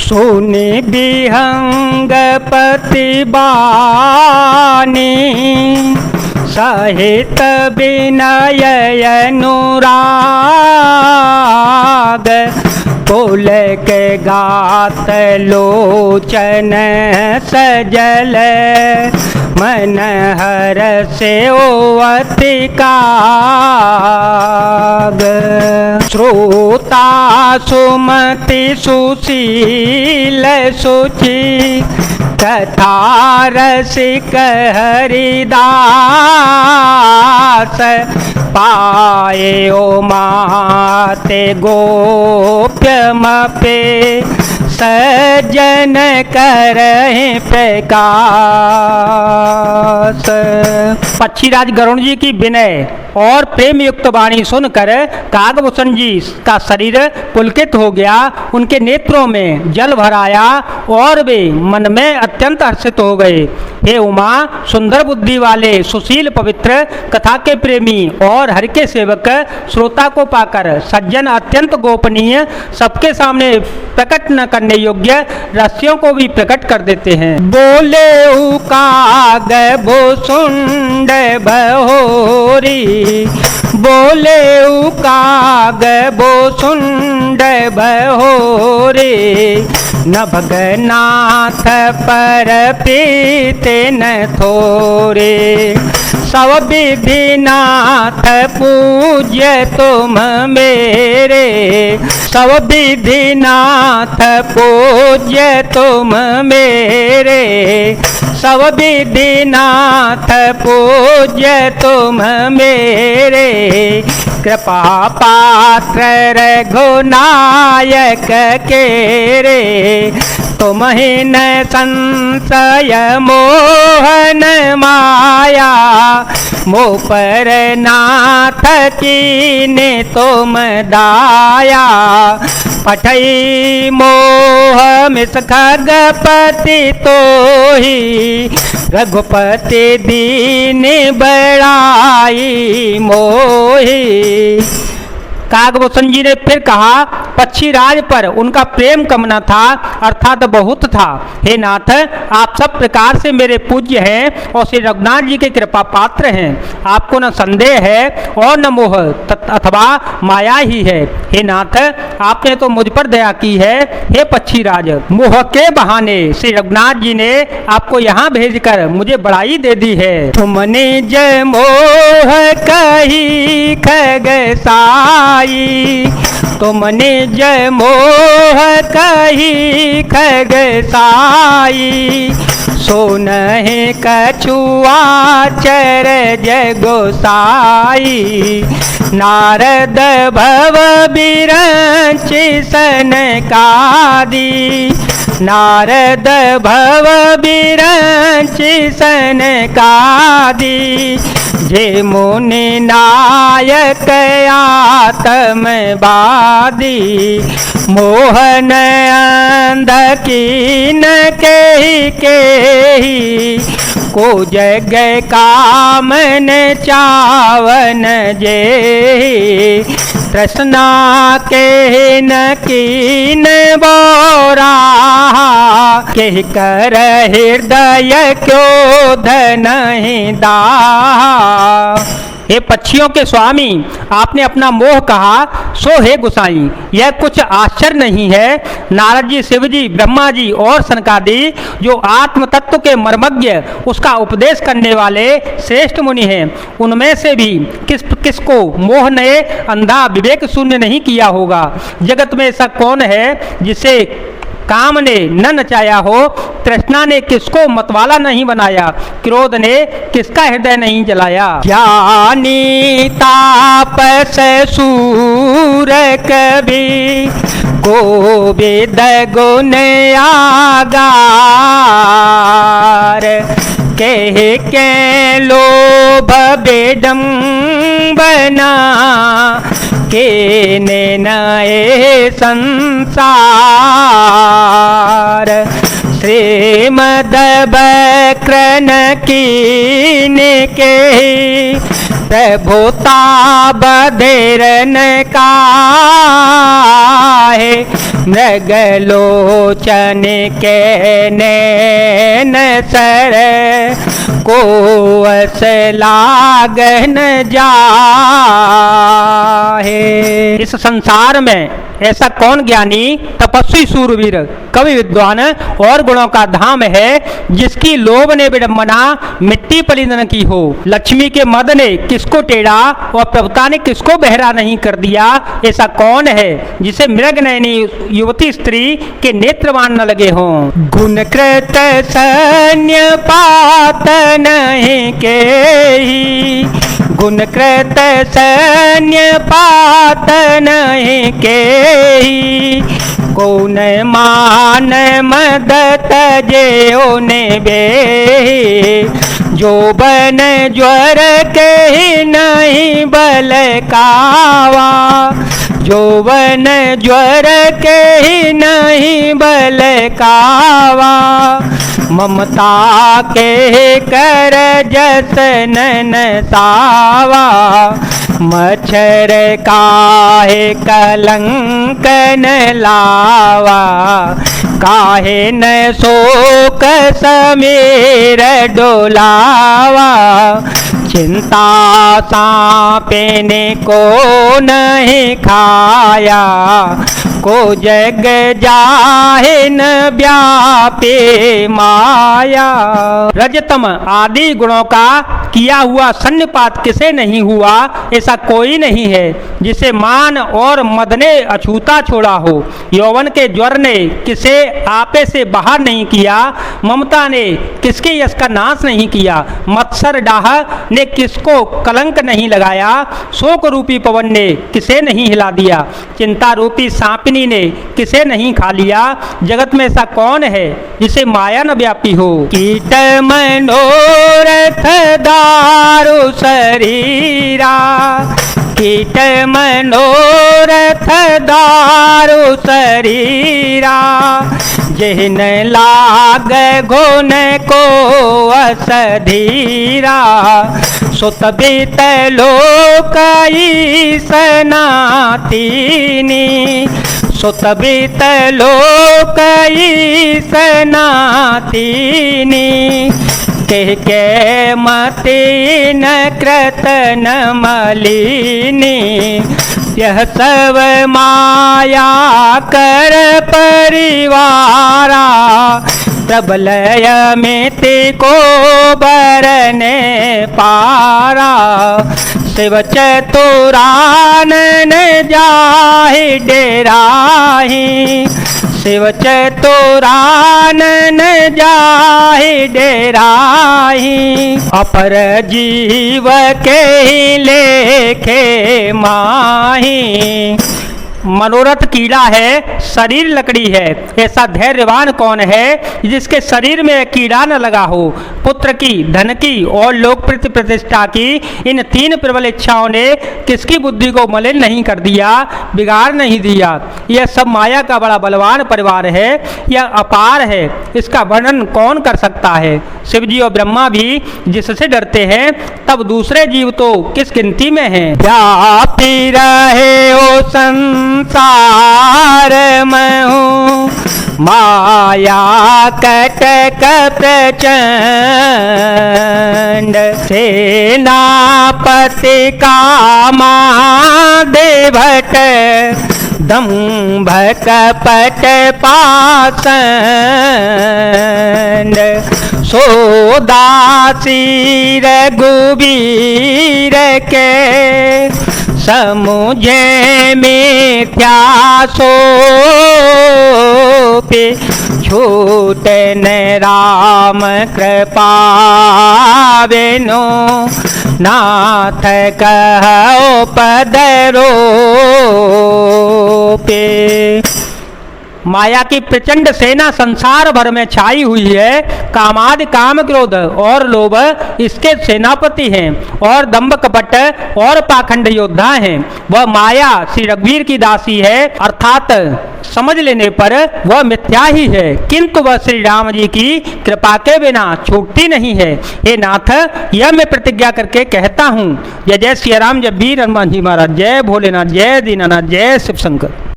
सुनि विहंग प्रतिबानी सहित विनय अनुराग पुल के गात लोचन सजल मन हर से अति काग श्रोता सुमति सुशील सुचि कथा रसिक हरिदास पाए ओ माते गोप्यमपे सज्जन करहि प्रकाश। पक्षीराज गरुण जी की विनय और प्रेम युक्त वाणी सुनकर कागभूषण जी का शरीर पुलकित हो गया, उनके नेत्रों में जल भर आया और वे मन में अत्यंत हर्षित हो गए। हे उमा, सुंदर बुद्धि वाले सुशील पवित्र कथा के प्रेमी और हरि के सेवक श्रोता को पाकर सज्जन अत्यंत गोपनीय सबके सामने प्रकट न करने योग्य रहस्यों को भी प्रकट कर देते हैं। बोले काग भूषुंड बहोरी, बोले काग भूषुंड बहोरी, नभगनाथ पर पीते न थोरे, सब विधिनाथ पूज्य तुम मेरे, सब विधिनाथ पूज्य तुम मेरे, सब विधिनाथ पूज्य तुम मेरे, कृपा पात्र रघुनायक के रे, तुम ही न संशय मोहन माया, मोह पर नाथ कीने तुम दाया, पठई मोह मिस खगपति तोहि, रघुपति दीन बड़ाई मोहि। कागभूषण जी ने फिर कहा, पक्षीराज पर उनका प्रेम कम न था, अर्थात बहुत था। हे नाथ, आप सब प्रकार से मेरे पूज्य हैं और श्री रघुनाथ जी के कृपा पात्र हैं। आपको न संदेह है और न मोह अथवा माया ही है। हे नाथ, आपने तो मुझ पर दया की है। हे पक्षीराज, मोह के बहाने श्री रघुनाथ जी ने आपको यहाँ भेजकर मुझे बड़ाई दे दी है। तुमने जय मोह कही खग साई, तुमने जय मोह कही खग साई, सोनहि कछुआ चर जय गोसाई, नारद भव बिरंच सनकादि, नारद भव बिरंच सनकादि, जे मुनि नायक आत्मवादी, मोहन अंध कीन केहि केहि, को जग कामन चावन जेहि, तृष्णा के न कीन बोरा, केहि कर हृदय क्रोध नहीं दाहा। हे पक्षियों के स्वामी, आपने अपना मोह कहा, सो हे गोसाई, यह कुछ आश्चर्य नहीं है। नारद जी, शिव जी, ब्रह्मा जी और सनकादि जो आत्म तत्व के मर्मज्ञ, उसका उपदेश करने वाले श्रेष्ठ मुनि हैं, उनमें से भी किसको मोह ने अंधा विवेक शून्य नहीं किया होगा। जगत में ऐसा कौन है जिसे काम ने न नचाया हो, तृष्णा ने किसको मतवाला नहीं बनाया, क्रोध ने किसका हृदय नहीं जलाया। ज्ञानी तापस सूर कवि, गोविद गुण आगार, कह के लोभ बेडम्बना, के नए संसार, श्रीमद बक्रन कीन के, प्रभुता बधेरन काहे, मृगलोचन के नैन सर को अस लागन जाहे। इस संसार में ऐसा कौन ज्ञानी तपस्वी सूरवीर कवि विद्वान और गुणों का धाम है जिसकी लोभ ने विडंबना मिट्टी पलिंद न की हो। लक्ष्मी के मद ने किसको टेढ़ा और प्रभुता ने किसको बहरा नहीं कर दिया। ऐसा कौन है जिसे मृग नयनी युवती स्त्री के नेत्रवान न लगे हों। गुण कृत सैन्य पात नहीं के गुण कृत सैन्य पात नहीं के कौन मान मद तजे ने बे जो बन ज्वर के ही नहीं बल कावा जो बन ज्वर के ही नहीं बल कावा ममता के कर जसन सावा मच्छर काहे कलंक न लावा काहे न शोक समीर डोलावा चिंता सांपे ने को नहीं खाया को जग जाहे न व्यापे माया। रजतम आदि गुणों का किया हुआ सन्निपात किसे नहीं हुआ। ऐसा कोई नहीं है जिसे मान और मद ने अछूता छोड़ा हो। यौवन के ज्वर ने किसे आपे से बाहर नहीं किया। ममता ने किसके यश का नाश नहीं किया। मत्सर डाह ने किसको कलंक नहीं लगाया। शोक रूपी पवन ने किसे नहीं हिला दिया। चिंता रूपी सांपिनी ने किसे नहीं खा लिया। जगत में ऐसा कौन है जिसे माया न व्यापी हो। कीट मनोरथ दारु शरीरा कीट मनोरथ दारु शरीरा जिन लाग गुण को असधीरा सुत बीत लोकई सनातिनी सुत बीत लोकई सनातिनी के मति न कृतन मलिनी यह सब माया कर परिवारा प्रबलय मिति को बरने पारा शिव चतुरानन जाहि डेराहि शिव चतुरानन जाहि डेराहि अपर जीव के लेखे माही। मनोरथ कीड़ा है शरीर लकड़ी है। ऐसा धैर्यवान कौन है जिसके शरीर में कीड़ा न लगा हो। पुत्र की धन की और लोक प्रीति प्रतिष्ठा की इन तीन प्रबल इच्छाओं ने किसकी बुद्धि को मलिन नहीं कर दिया बिगाड़ नहीं दिया। यह सब माया का बड़ा बलवान परिवार है। यह अपार है इसका वर्णन कौन कर सकता है। शिवजी और ब्रह्मा भी जिससे डरते हैं तब दूसरे जीव तो किस गिनती में हैं। व्यापी रहे ओ संसार में हूँ माया कटक प्रचंड सेनापति कामा देवट दम्भ कपट पाषंड सोदासी रघुबीर के समुझे मिथ्या सोपे छूटन राम कृपा बिनु नाथ कहो पदरो पे। माया की प्रचंड सेना संसार भर में छाई हुई है। कामादि काम क्रोध और लोभ इसके सेनापति हैं और दंभ कपट और पाखंड योद्धा हैं। वह माया श्री रघुवीर की दासी है अर्थात समझ लेने पर वह मिथ्या ही है किंतु वह श्री राम जी की कृपा के बिना छूटती नहीं है। हे नाथ यह मैं प्रतिज्ञा करके कहता हूँ। जय जय श्री राम जय वीर हनुमान जी महाराज जय भोलेनाथ जय दीनानाथ जय शिव शंकर।